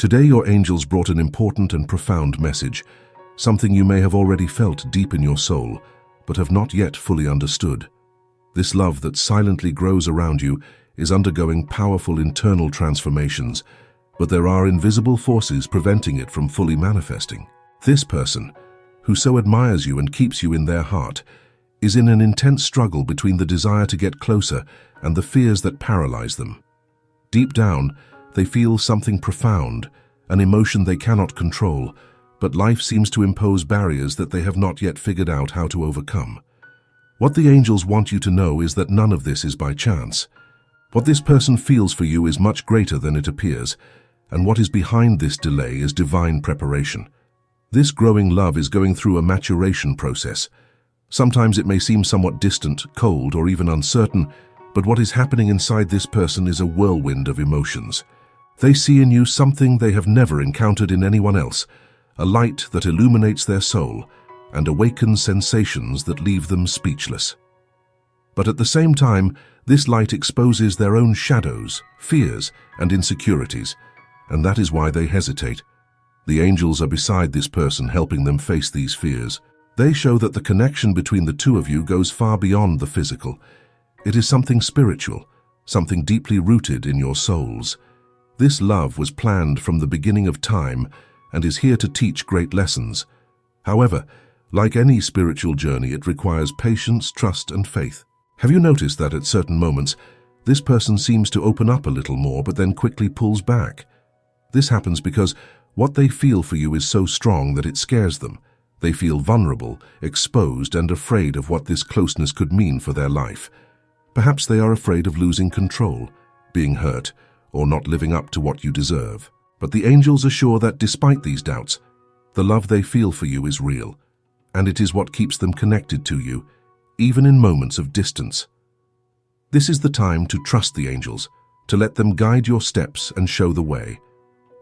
Today your angels brought an important and profound message, something you may have already felt deep in your soul, but have not yet fully understood. This love that silently grows around you is undergoing powerful internal transformations, but there are invisible forces preventing it from fully manifesting. This person, who so admires you and keeps you in their heart, is in an intense struggle between the desire to get closer and the fears that paralyze them. Deep down, they feel something profound, an emotion they cannot control, but life seems to impose barriers that they have not yet figured out how to overcome. What the angels want you to know is that none of this is by chance. What this person feels for you is much greater than it appears, and what is behind this delay is divine preparation. This growing love is going through a maturation process. Sometimes it may seem somewhat distant, cold, or even uncertain, but what is happening inside this person is a whirlwind of emotions. They see in you something they have never encountered in anyone else, a light that illuminates their soul and awakens sensations that leave them speechless. But at the same time, this light exposes their own shadows, fears, and insecurities, and that is why they hesitate. The angels are beside this person, helping them face these fears. They show that the connection between the two of you goes far beyond the physical. It is something spiritual, something deeply rooted in your souls. This love was planned from the beginning of time and is here to teach great lessons. However, like any spiritual journey, it requires patience, trust, and faith. Have you noticed that at certain moments, this person seems to open up a little more but then quickly pulls back? This happens because what they feel for you is so strong that it scares them. They feel vulnerable, exposed, and afraid of what this closeness could mean for their life. Perhaps they are afraid of losing control, being hurt, or not living up to what you deserve. But the angels assure that despite these doubts, the love they feel for you is real, and it is what keeps them connected to you, even in moments of distance. This is the time to trust the angels, to let them guide your steps and show the way.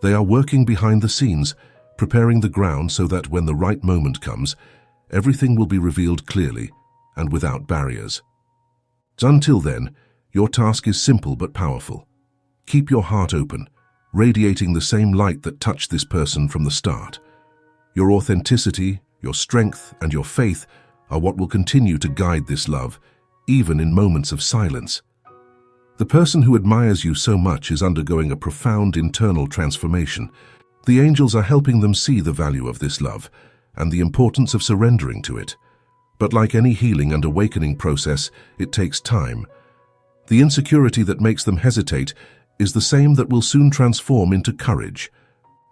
They are working behind the scenes, preparing the ground so that when the right moment comes, everything will be revealed clearly and without barriers. Until then, your task is simple but powerful. Keep your heart open, radiating the same light that touched this person from the start. Your authenticity, your strength, and your faith are what will continue to guide this love, even in moments of silence. The person who admires you so much is undergoing a profound internal transformation. The angels are helping them see the value of this love and the importance of surrendering to it. But like any healing and awakening process, it takes time. The insecurity that makes them hesitate is the same that will soon transform into courage.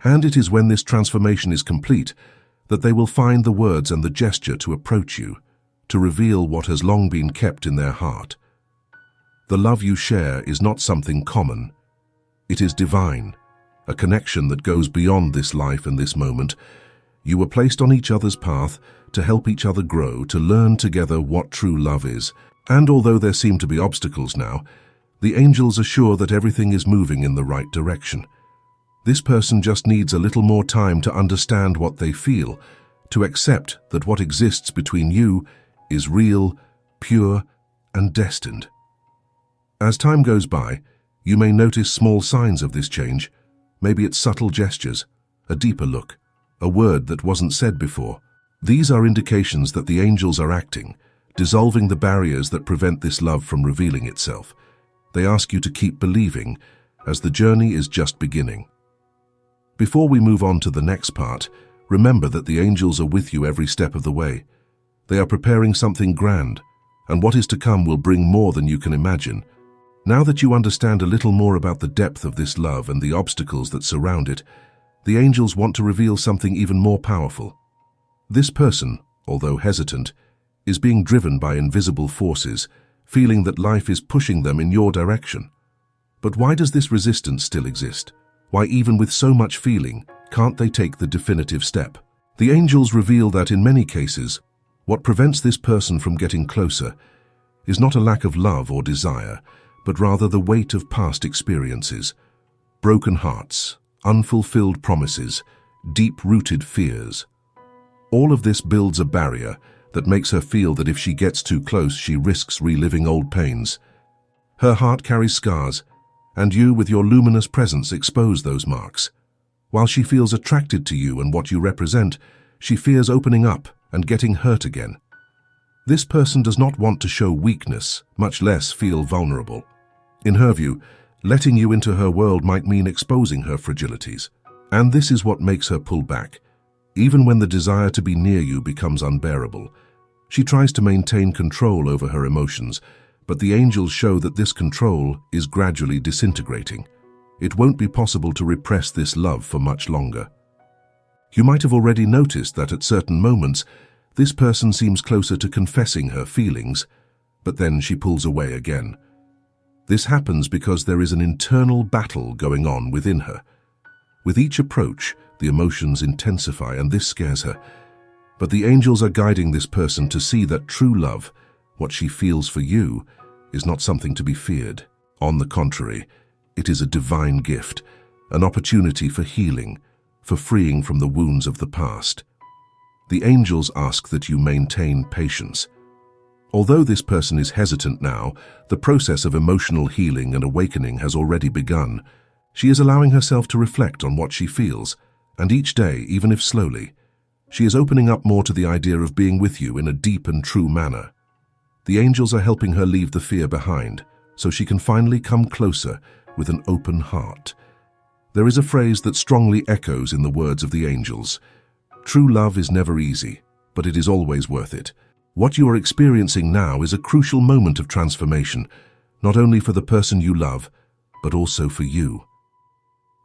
And it is when this transformation is complete that they will find the words and the gesture to approach you, to reveal what has long been kept in their heart. The love you share is not something common. It is divine, a connection that goes beyond this life and this moment. You were placed on each other's path to help each other grow, to learn together what true love is. And although there seem to be obstacles now, the angels assure that everything is moving in the right direction. This person just needs a little more time to understand what they feel, to accept that what exists between you is real, pure, and destined. As time goes by, you may notice small signs of this change. Maybe it's subtle gestures, a deeper look, a word that wasn't said before. These are indications that the angels are acting, dissolving the barriers that prevent this love from revealing itself. They ask you to keep believing, as the journey is just beginning. Before we move on to the next part, remember that the angels are with you every step of the way. They are preparing something grand, and what is to come will bring more than you can imagine. Now that you understand a little more about the depth of this love and the obstacles that surround it, the angels want to reveal something even more powerful. This person, although hesitant, is being driven by invisible forces, feeling that life is pushing them in your direction. But why does this resistance still exist? Why, even with so much feeling, can't they take the definitive step? The angels reveal that in many cases, what prevents this person from getting closer is not a lack of love or desire, but rather the weight of past experiences, broken hearts, unfulfilled promises, deep-rooted fears. All of this builds a barrier that makes her feel that if she gets too close, she risks reliving old pains. Her heart carries scars, and you, with your luminous presence, expose those marks. While she feels attracted to you and what you represent, she fears opening up and getting hurt again. This person does not want to show weakness, much less feel vulnerable. In her view, letting you into her world might mean exposing her fragilities. And this is what makes her pull back. Even when the desire to be near you becomes unbearable, she tries to maintain control over her emotions, but the angels show that this control is gradually disintegrating. It won't be possible to repress this love for much longer. You might have already noticed that at certain moments, this person seems closer to confessing her feelings, but then she pulls away again. This happens because there is an internal battle going on within her. With each approach, the emotions intensify, and this scares her. But the angels are guiding this person to see that true love, what she feels for you, is not something to be feared. On the contrary, it is a divine gift, an opportunity for healing, for freeing from the wounds of the past. The angels ask that you maintain patience. Although this person is hesitant now, the process of emotional healing and awakening has already begun. She is allowing herself to reflect on what she feels, and each day, even if slowly, she is opening up more to the idea of being with you in a deep and true manner. The angels are helping her leave the fear behind, so she can finally come closer with an open heart. There is a phrase that strongly echoes in the words of the angels. True love is never easy, but it is always worth it. What you are experiencing now is a crucial moment of transformation, not only for the person you love, but also for you.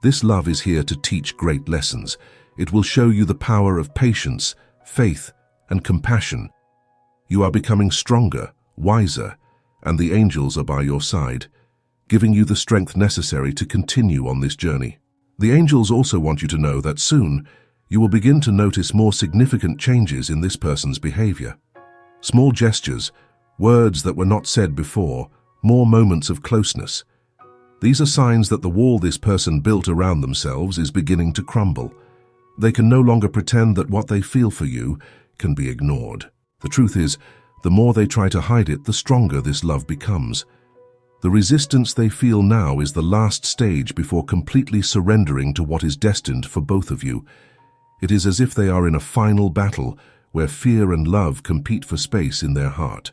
This love is here to teach great lessons. It will show you the power of patience, faith, and compassion. You are becoming stronger, wiser, and the angels are by your side, giving you the strength necessary to continue on this journey. The angels also want you to know that soon, you will begin to notice more significant changes in this person's behavior. Small gestures, words that were not said before, more moments of closeness. These are signs that the wall this person built around themselves is beginning to crumble. They can no longer pretend that what they feel for you can be ignored. The truth is, the more they try to hide it, the stronger this love becomes. The resistance they feel now is the last stage before completely surrendering to what is destined for both of you. It is as if they are in a final battle where fear and love compete for space in their heart.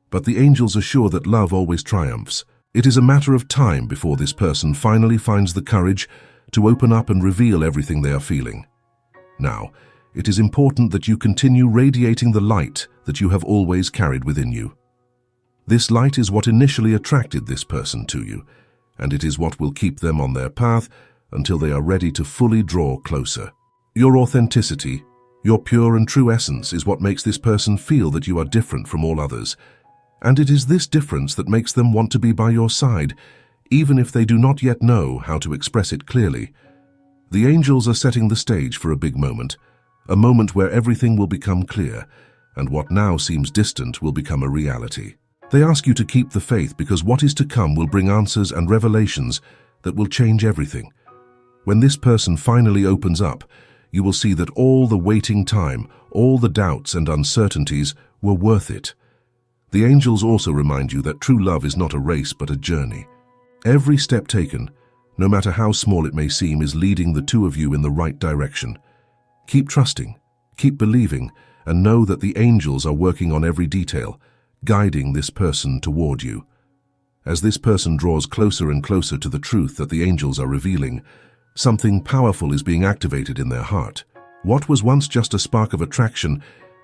But the angels assure that love always triumphs. It is a matter of time before this person finally finds the courage to open up and reveal everything they are feeling. Now, it is important that you continue radiating the light that you have always carried within you. This light is what initially attracted this person to you, and it is what will keep them on their path until they are ready to fully draw closer. Your authenticity, your pure and true essence is what makes this person feel that you are different from all others, and it is this difference that makes them want to be by your side, even if they do not yet know how to express it clearly. The angels are setting the stage for a big moment, a moment where everything will become clear, and what now seems distant will become a reality. They ask you to keep the faith because what is to come will bring answers and revelations that will change everything. When this person finally opens up, you will see that all the waiting time, all the doubts and uncertainties were worth it. The angels also remind you that true love is not a race but a journey. Every step taken, no matter how small it may seem, is leading the two of you in the right direction. Keep trusting, keep believing, and know that the angels are working on every detail, guiding this person toward you. As this person draws closer and closer to the truth that the angels are revealing, something powerful is being activated in their heart. What was once just a spark of attraction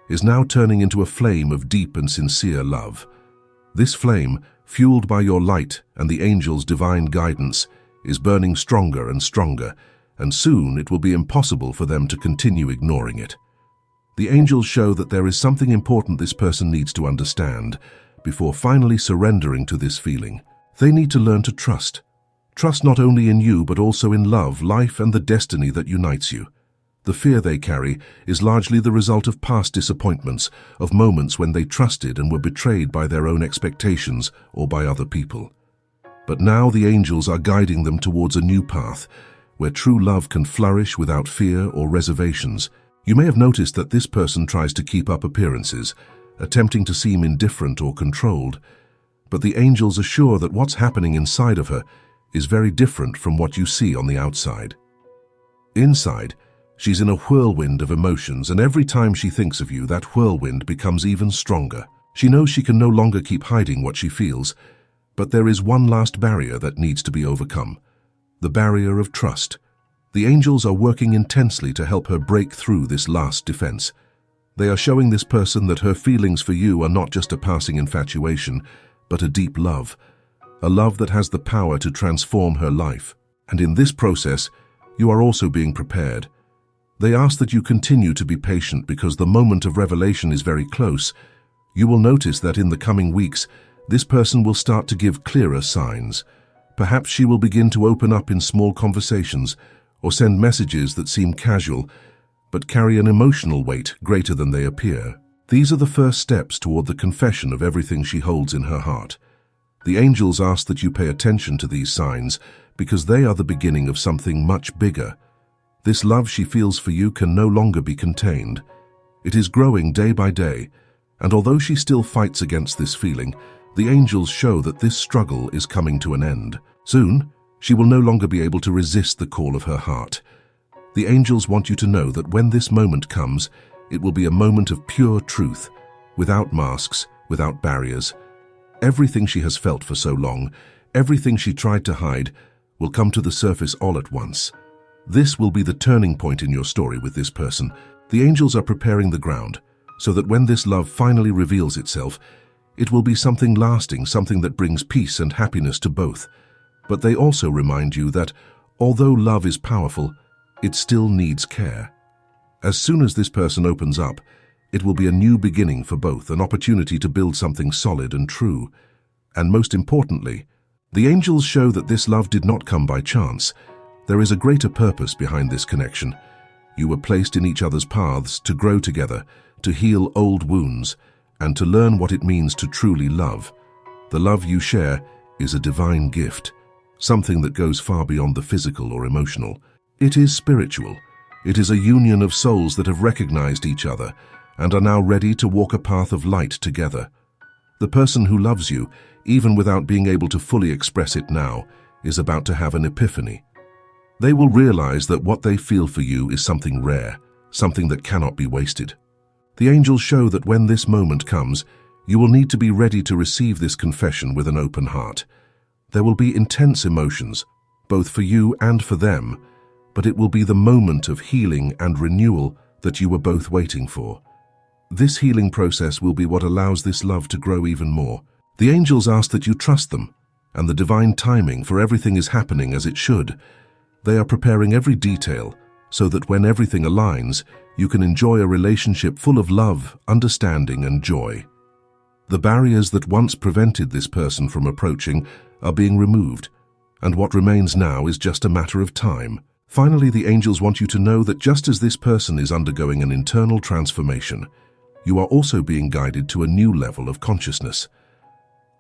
is now turning into a flame of deep and sincere love. This flame, fueled by your light and the angels' divine guidance, is burning stronger and stronger, and soon it will be impossible for them to continue ignoring it. The angels show that there is something important this person needs to understand before finally surrendering to this feeling. They need to learn to trust. Trust not only in you but also in love, life, and the destiny that unites you. The fear they carry is largely the result of past disappointments, of moments when they trusted and were betrayed by their own expectations or by other people. But now the angels are guiding them towards a new path, where true love can flourish without fear or reservations. You may have noticed that this person tries to keep up appearances, attempting to seem indifferent or controlled, but the angels assure that what's happening inside of her is very different from what you see on the outside. Inside, she's in a whirlwind of emotions, and every time she thinks of you, that whirlwind becomes even stronger. She knows she can no longer keep hiding what she feels, but there is one last barrier that needs to be overcome: the barrier of trust. The angels are working intensely to help her break through this last defense. They are showing this person that her feelings for you are not just a passing infatuation, but a deep love. A love that has the power to transform her life. And in this process, you are also being prepared. They ask that you continue to be patient because the moment of revelation is very close. You will notice that in the coming weeks, this person will start to give clearer signs. Perhaps she will begin to open up in small conversations or send messages that seem casual, but carry an emotional weight greater than they appear. These are the first steps toward the confession of everything she holds in her heart. The angels ask that you pay attention to these signs because they are the beginning of something much bigger. This love she feels for you can no longer be contained. It is growing day by day, and although she still fights against this feeling, the angels show that this struggle is coming to an end. Soon, she will no longer be able to resist the call of her heart. The angels want you to know that when this moment comes, it will be a moment of pure truth, without masks, without barriers. Everything she has felt for so long, everything she tried to hide, will come to the surface all at once. This will be the turning point in your story with this person. The angels are preparing the ground, so that when this love finally reveals itself, it will be something lasting, something that brings peace and happiness to both. But they also remind you that, although love is powerful, it still needs care. As soon as this person opens up, it will be a new beginning for both, an opportunity to build something solid and true. And most importantly, the angels show that this love did not come by chance. There is a greater purpose behind this connection. You were placed in each other's paths to grow together, to heal old wounds, and to learn what it means to truly love. The love you share is a divine gift, something that goes far beyond the physical or emotional. It is spiritual. It is a union of souls that have recognized each other and are now ready to walk a path of light together. The person who loves you, even without being able to fully express it now, is about to have an epiphany. They will realize that what they feel for you is something rare, something that cannot be wasted. The angels show that when this moment comes, you will need to be ready to receive this confession with an open heart. There will be intense emotions, both for you and for them, but it will be the moment of healing and renewal that you were both waiting for. This healing process will be what allows this love to grow even more. The angels ask that you trust them, and the divine timing for everything is happening as it should. They are preparing every detail so that when everything aligns, you can enjoy a relationship full of love, understanding, and joy. The barriers that once prevented this person from approaching are being removed, and what remains now is just a matter of time. Finally, the angels want you to know that just as this person is undergoing an internal transformation, you are also being guided to a new level of consciousness.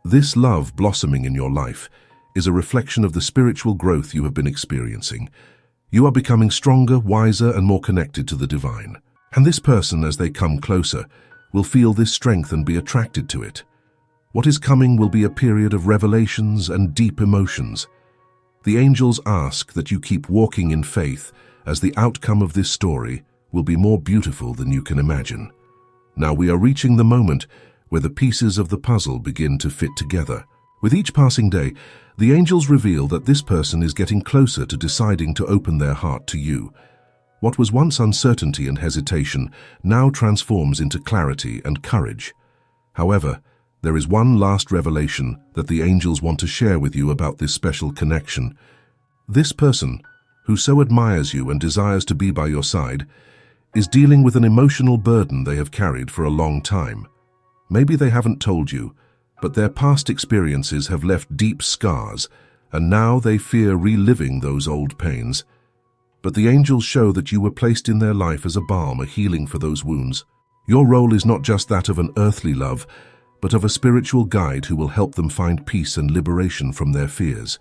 This love blossoming in your life is a reflection of the spiritual growth you have been experiencing. You are becoming stronger, wiser, and more connected to the divine. And this person, as they come closer, will feel this strength and be attracted to it. What is coming will be a period of revelations and deep emotions. The angels ask that you keep walking in faith, as the outcome of this story will be more beautiful than you can imagine. Now we are reaching the moment where the pieces of the puzzle begin to fit together. With each passing day, the angels reveal that this person is getting closer to deciding to open their heart to you. What was once uncertainty and hesitation now transforms into clarity and courage. However, there is one last revelation that the angels want to share with you about this special connection. This person, who so admires you and desires to be by your side, is dealing with an emotional burden they have carried for a long time. Maybe they haven't told you, but their past experiences have left deep scars, and now they fear reliving those old pains. But the angels show that you were placed in their life as a balm, a healing for those wounds. Your role is not just that of an earthly love, but of a spiritual guide who will help them find peace and liberation from their fears.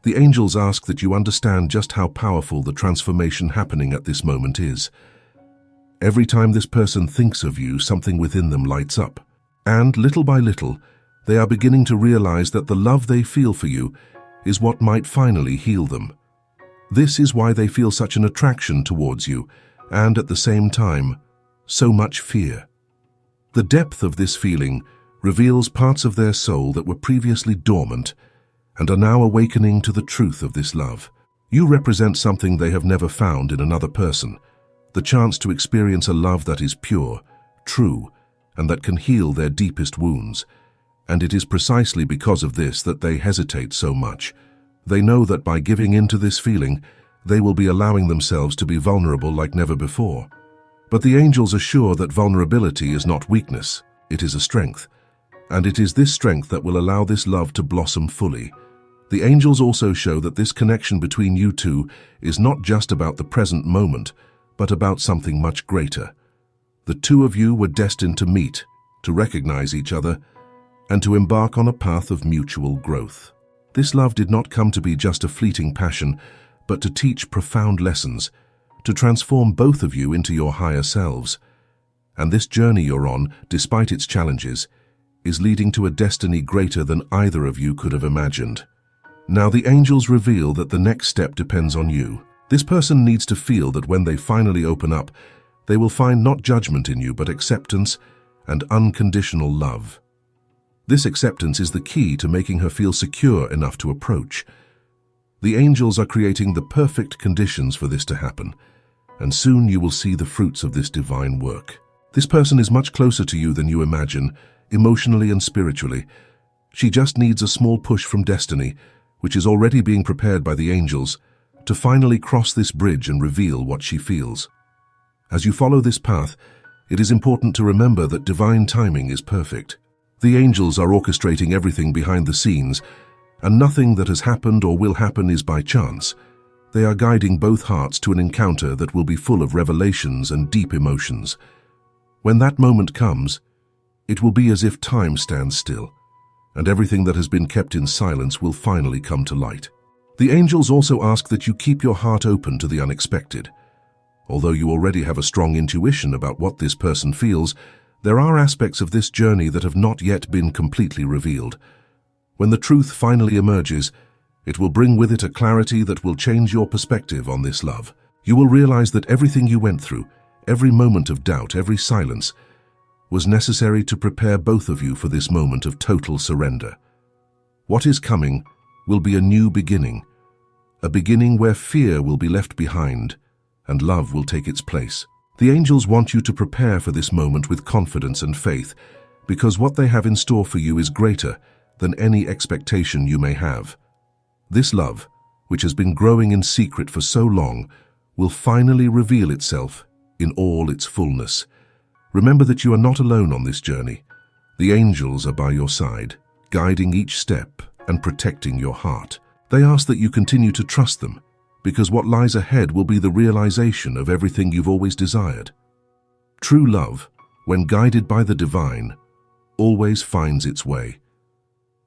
The angels ask that you understand just how powerful the transformation happening at this moment is. Every time this person thinks of you, something within them lights up. And little by little, they are beginning to realize that the love they feel for you is what might finally heal them. This is why they feel such an attraction towards you, and at the same time, so much fear. The depth of this feeling reveals parts of their soul that were previously dormant and are now awakening to the truth of this love. You represent something they have never found in another person, the chance to experience a love that is pure, true, and that can heal their deepest wounds. And it is precisely because of this that they hesitate so much. They know that by giving in to this feeling, they will be allowing themselves to be vulnerable like never before. But the angels assure that vulnerability is not weakness, it is a strength. And it is this strength that will allow this love to blossom fully. The angels also show that this connection between you two is not just about the present moment, but about something much greater. The two of you were destined to meet, to recognize each other, and to embark on a path of mutual growth. This love did not come to be just a fleeting passion, but to teach profound lessons, to transform both of you into your higher selves. And this journey you're on, despite its challenges, is leading to a destiny greater than either of you could have imagined. Now the angels reveal that the next step depends on you. This person needs to feel that when they finally open up, they will find not judgment in you, but acceptance and unconditional love. This acceptance is the key to making her feel secure enough to approach. The angels are creating the perfect conditions for this to happen, and soon you will see the fruits of this divine work. This person is much closer to you than you imagine, emotionally and spiritually. She just needs a small push from destiny, which is already being prepared by the angels, to finally cross this bridge and reveal what she feels. As you follow this path, it is important to remember that divine timing is perfect. The angels are orchestrating everything behind the scenes, and nothing that has happened or will happen is by chance. They are guiding both hearts to an encounter that will be full of revelations and deep emotions. When that moment comes, it will be as if time stands still, and everything that has been kept in silence will finally come to light. The angels also ask that you keep your heart open to the unexpected. Although you already have a strong intuition about what this person feels, there are aspects of this journey that have not yet been completely revealed. When the truth finally emerges, it will bring with it a clarity that will change your perspective on this love. You will realize that everything you went through, every moment of doubt, every silence, was necessary to prepare both of you for this moment of total surrender. What is coming will be a new beginning, a beginning where fear will be left behind and love will take its place. The angels want you to prepare for this moment with confidence and faith, because what they have in store for you is greater than any expectation you may have. This love, which has been growing in secret for so long, will finally reveal itself in all its fullness. Remember that you are not alone on this journey. The angels are by your side, guiding each step and protecting your heart. They ask that you continue to trust them, because what lies ahead will be the realization of everything you've always desired. True love, when guided by the divine, always finds its way.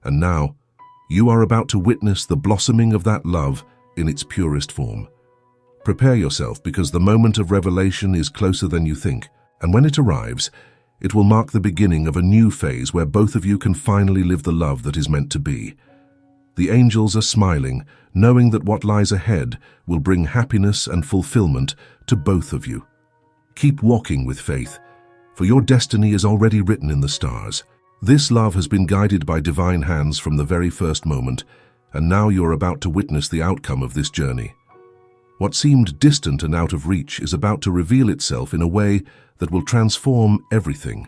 And now, you are about to witness the blossoming of that love in its purest form. Prepare yourself, because the moment of revelation is closer than you think, and when it arrives, it will mark the beginning of a new phase where both of you can finally live the love that is meant to be. The angels are smiling, knowing that what lies ahead will bring happiness and fulfillment to both of you. Keep walking with faith, for your destiny is already written in the stars. This love has been guided by divine hands from the very first moment, and now you're about to witness the outcome of this journey. What seemed distant and out of reach is about to reveal itself in a way that will transform everything.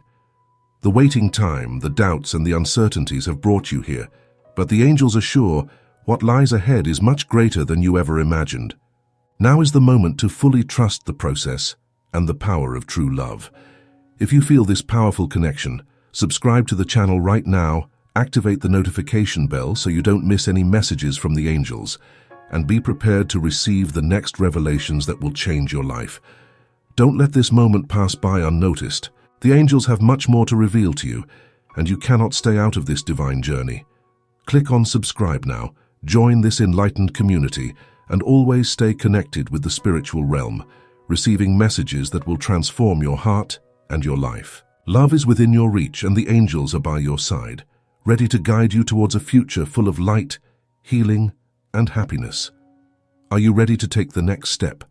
The waiting time, the doubts, and the uncertainties have brought you here, but the angels assure what lies ahead is much greater than you ever imagined. Now is the moment to fully trust the process and the power of true love. If you feel this powerful connection, subscribe to the channel right now, activate the notification bell so you don't miss any messages from the angels, and be prepared to receive the next revelations that will change your life. Don't let this moment pass by unnoticed. The angels have much more to reveal to you, and you cannot stay out of this divine journey. Click on subscribe now, join this enlightened community, and always stay connected with the spiritual realm, receiving messages that will transform your heart and your life. Love is within your reach, and the angels are by your side, ready to guide you towards a future full of light, healing, and happiness. Are you ready to take the next step?